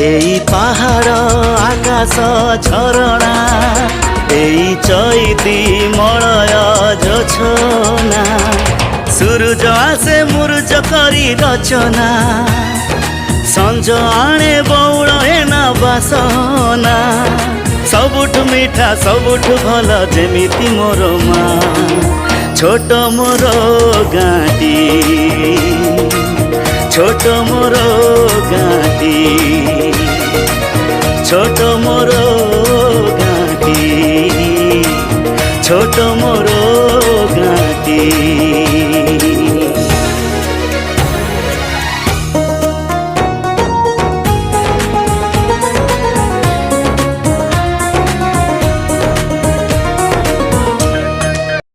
এই পাহাড় আকাশ ঝরଣା এই চৈতি মলয় জোছনা সূরজ আসে মুরুজ করি রচনা সঞ্জ আনে বৌল এনা বাসনা सबुठ मीठा सबुठ भल जेमिति मोर माँ छोट मोर गाँटी छोट मोर गाँटी छोट मोर गाँटी छोट मोर गाँटी।